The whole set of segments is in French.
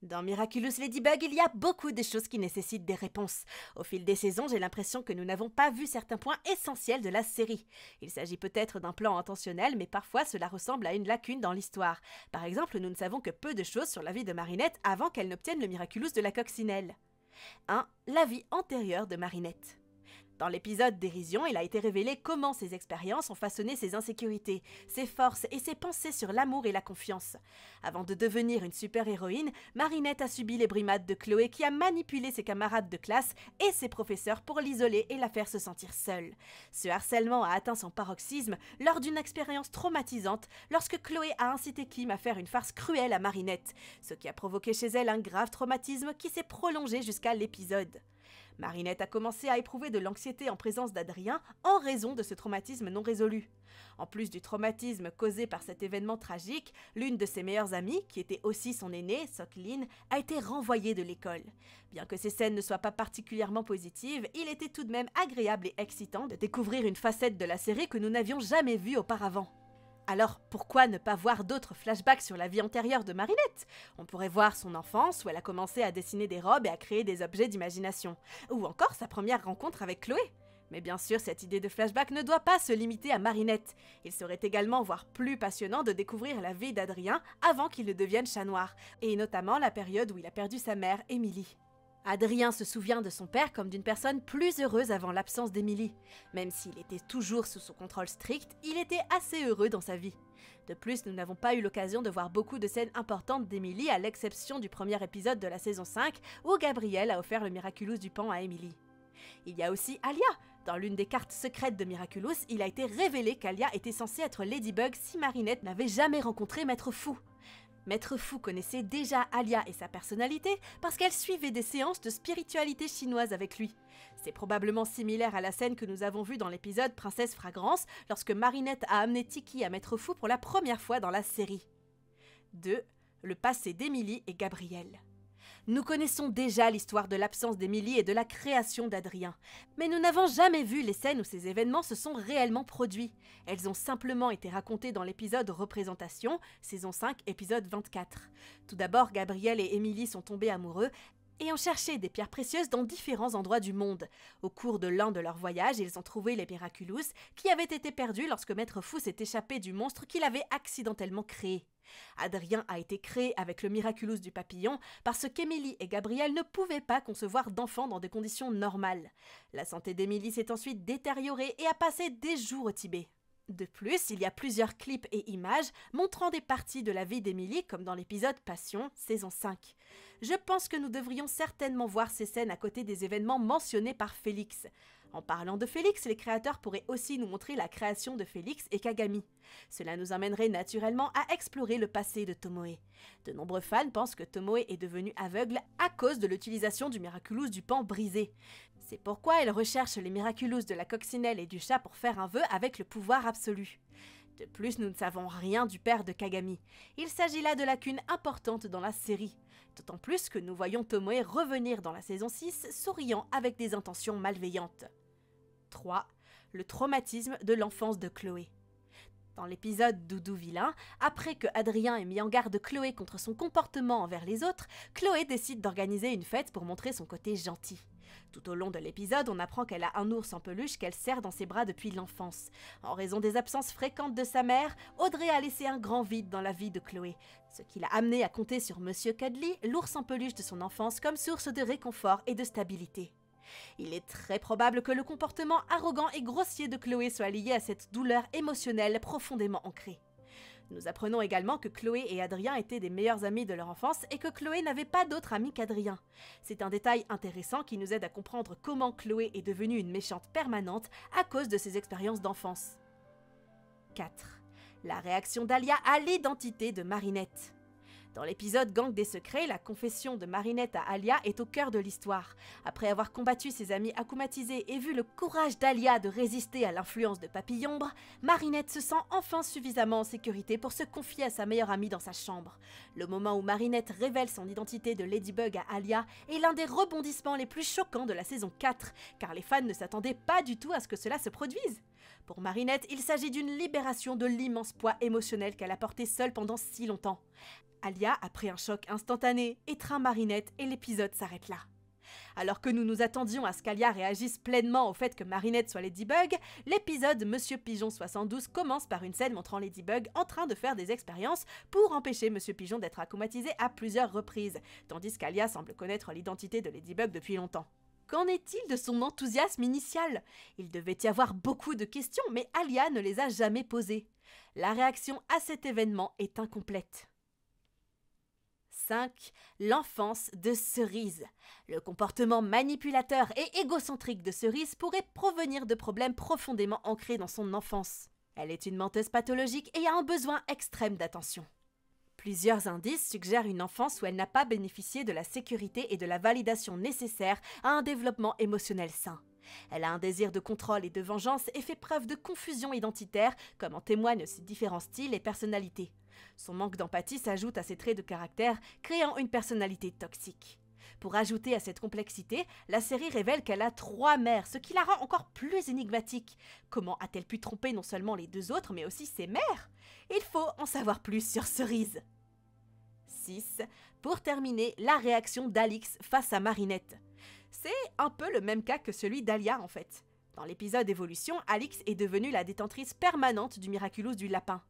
Dans Miraculous Ladybug, il y a beaucoup de choses qui nécessitent des réponses. Au fil des saisons, j'ai l'impression que nous n'avons pas vu certains points essentiels de la série. Il s'agit peut-être d'un plan intentionnel, mais parfois cela ressemble à une lacune dans l'histoire. Par exemple, nous ne savons que peu de choses sur la vie de Marinette avant qu'elle n'obtienne le Miraculous de la coccinelle. 1. La vie antérieure de Marinette. Dans l'épisode Dérision, il a été révélé comment ses expériences ont façonné ses insécurités, ses forces et ses pensées sur l'amour et la confiance. Avant de devenir une super-héroïne, Marinette a subi les brimades de Chloé qui a manipulé ses camarades de classe et ses professeurs pour l'isoler et la faire se sentir seule. Ce harcèlement a atteint son paroxysme lors d'une expérience traumatisante lorsque Chloé a incité Kim à faire une farce cruelle à Marinette, ce qui a provoqué chez elle un grave traumatisme qui s'est prolongé jusqu'à l'épisode. Marinette a commencé à éprouver de l'anxiété en présence d'Adrien en raison de ce traumatisme non résolu. En plus du traumatisme causé par cet événement tragique, l'une de ses meilleures amies, qui était aussi son aînée, Sok-Lin, a été renvoyée de l'école. Bien que ces scènes ne soient pas particulièrement positives, il était tout de même agréable et excitant de découvrir une facette de la série que nous n'avions jamais vue auparavant. Alors, pourquoi ne pas voir d'autres flashbacks sur la vie antérieure de Marinette? On pourrait voir son enfance où elle a commencé à dessiner des robes et à créer des objets d'imagination. Ou encore sa première rencontre avec Chloé. Mais bien sûr, cette idée de flashback ne doit pas se limiter à Marinette. Il serait également voire plus passionnant de découvrir la vie d'Adrien avant qu'il ne devienne chat noir, et notamment la période où il a perdu sa mère, Émilie. Adrien se souvient de son père comme d'une personne plus heureuse avant l'absence d'Émilie. Même s'il était toujours sous son contrôle strict, il était assez heureux dans sa vie. De plus, nous n'avons pas eu l'occasion de voir beaucoup de scènes importantes d'Émilie à l'exception du premier épisode de la saison 5 où Gabriel a offert le Miraculous du Pan à Émilie. Il y a aussi Alia. Dans l'une des cartes secrètes de Miraculous, il a été révélé qu'Alia était censée être Ladybug si Marinette n'avait jamais rencontré Maître Fou. Maître Fou connaissait déjà Alia et sa personnalité parce qu'elle suivait des séances de spiritualité chinoise avec lui. C'est probablement similaire à la scène que nous avons vue dans l'épisode Princesse Fragrance lorsque Marinette a amené Tiki à Maître Fou pour la première fois dans la série. 2. Le passé d'Émilie et Gabriel. Nous connaissons déjà l'histoire de l'absence d'Émilie et de la création d'Adrien, mais nous n'avons jamais vu les scènes où ces événements se sont réellement produits. Elles ont simplement été racontées dans l'épisode Représentation, saison 5, épisode 24. Tout d'abord, Gabriel et Émilie sont tombés amoureux et ont cherché des pierres précieuses dans différents endroits du monde. Au cours de l'un de leurs voyages, ils ont trouvé les Miraculous qui avaient été perdus lorsque Maître Fou s'est échappé du monstre qu'il avait accidentellement créé. Adrien a été créé avec le Miraculous du papillon parce qu'Émilie et Gabriel ne pouvaient pas concevoir d'enfants dans des conditions normales. La santé d'Émilie s'est ensuite détériorée et a passé des jours au Tibet. De plus, il y a plusieurs clips et images montrant des parties de la vie d'Émilie comme dans l'épisode Passion, saison 5. Je pense que nous devrions certainement voir ces scènes à côté des événements mentionnés par Félix. En parlant de Félix, les créateurs pourraient aussi nous montrer la création de Félix et Kagami. Cela nous amènerait naturellement à explorer le passé de Tomoe. De nombreux fans pensent que Tomoe est devenue aveugle à cause de l'utilisation du Miraculous du Pan brisé. C'est pourquoi elle recherche les Miraculous de la coccinelle et du chat pour faire un vœu avec le pouvoir absolu. De plus, nous ne savons rien du père de Kagami. Il s'agit là de lacunes importantes dans la série. D'autant plus que nous voyons Tomoe revenir dans la saison 6 souriant avec des intentions malveillantes. 3. Le traumatisme de l'enfance de Chloé. Dans l'épisode Doudou Vilain, après que Adrien ait mis en garde Chloé contre son comportement envers les autres, Chloé décide d'organiser une fête pour montrer son côté gentil. Tout au long de l'épisode, on apprend qu'elle a un ours en peluche qu'elle serre dans ses bras depuis l'enfance. En raison des absences fréquentes de sa mère, Audrey a laissé un grand vide dans la vie de Chloé, ce qui l'a amenée à compter sur Monsieur Cuddly, l'ours en peluche de son enfance, comme source de réconfort et de stabilité. Il est très probable que le comportement arrogant et grossier de Chloé soit lié à cette douleur émotionnelle profondément ancrée. Nous apprenons également que Chloé et Adrien étaient des meilleurs amis de leur enfance et que Chloé n'avait pas d'autre ami qu'Adrien. C'est un détail intéressant qui nous aide à comprendre comment Chloé est devenue une méchante permanente à cause de ses expériences d'enfance. 4. La réaction d'Alia à l'identité de Marinette. Dans l'épisode Gang des secrets, la confession de Marinette à Alia est au cœur de l'histoire. Après avoir combattu ses amis akumatisés et vu le courage d'Alia de résister à l'influence de Papillombre, Marinette se sent enfin suffisamment en sécurité pour se confier à sa meilleure amie dans sa chambre. Le moment où Marinette révèle son identité de Ladybug à Alia est l'un des rebondissements les plus choquants de la saison 4, car les fans ne s'attendaient pas du tout à ce que cela se produise. Pour Marinette, il s'agit d'une libération de l'immense poids émotionnel qu'elle a porté seule pendant si longtemps. Alia, après un choc instantané, étreint Marinette et l'épisode s'arrête là. Alors que nous nous attendions à ce qu'Alia réagisse pleinement au fait que Marinette soit Ladybug, l'épisode Monsieur Pigeon 72 commence par une scène montrant Ladybug en train de faire des expériences pour empêcher Monsieur Pigeon d'être acclimatisé à plusieurs reprises, tandis qu'Alia semble connaître l'identité de Ladybug depuis longtemps. Qu'en est-il de son enthousiasme initial? Il devait y avoir beaucoup de questions, mais Alia ne les a jamais posées. La réaction à cet événement est incomplète. 5. L'enfance de Cerise. Le comportement manipulateur et égocentrique de Cerise pourrait provenir de problèmes profondément ancrés dans son enfance. Elle est une menteuse pathologique et a un besoin extrême d'attention. Plusieurs indices suggèrent une enfance où elle n'a pas bénéficié de la sécurité et de la validation nécessaires à un développement émotionnel sain. Elle a un désir de contrôle et de vengeance et fait preuve de confusion identitaire, comme en témoignent ses différents styles et personnalités. Son manque d'empathie s'ajoute à ses traits de caractère, créant une personnalité toxique. Pour ajouter à cette complexité, la série révèle qu'elle a 3 mères, ce qui la rend encore plus énigmatique. Comment a-t-elle pu tromper non seulement les 2 autres, mais aussi ses mères? Il faut en savoir plus sur Cerise. 6. Pour terminer, la réaction d'Alix face à Marinette. C'est un peu le même cas que celui d'Alia en fait. Dans l'épisode Évolution, Alix est devenue la détentrice permanente du Miraculous du lapin.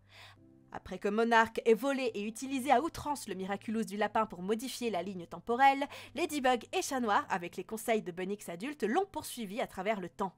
Après que Monarch ait volé et utilisé à outrance le Miraculous du lapin pour modifier la ligne temporelle, Ladybug et Chat Noir, avec les conseils de Bunnyx adulte, l'ont poursuivi à travers le temps.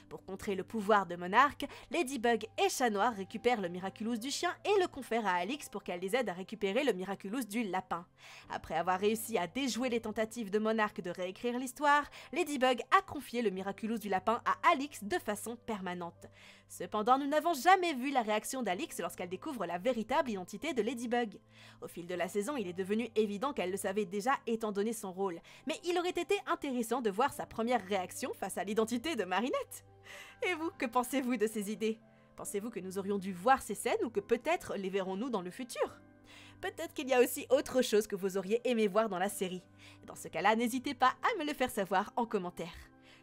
Pour contrer le pouvoir de Monarch, Ladybug et Chat Noir récupèrent le Miraculous du chien et le confèrent à Alix pour qu'elle les aide à récupérer le Miraculous du lapin. Après avoir réussi à déjouer les tentatives de Monarch de réécrire l'histoire, Ladybug a confié le Miraculous du lapin à Alix de façon permanente. Cependant, nous n'avons jamais vu la réaction d'Alix lorsqu'elle découvre la véritable identité de Ladybug. Au fil de la saison, il est devenu évident qu'elle le savait déjà étant donné son rôle, mais il aurait été intéressant de voir sa première réaction face à l'identité de Marinette. Et vous, que pensez-vous de ces idées? Pensez-vous que nous aurions dû voir ces scènes ou que peut-être les verrons-nous dans le futur? Peut-être qu'il y a aussi autre chose que vous auriez aimé voir dans la série. Dans ce cas-là, n'hésitez pas à me le faire savoir en commentaire.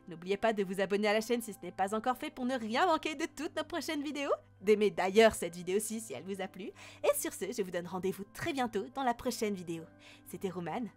N'oubliez pas de vous abonner à la chaîne si ce n'est pas encore fait pour ne rien manquer de toutes nos prochaines vidéos. D'aimer d'ailleurs cette vidéo-ci si elle vous a plu. Et sur ce, je vous donne rendez-vous très bientôt dans la prochaine vidéo. C'était Romane.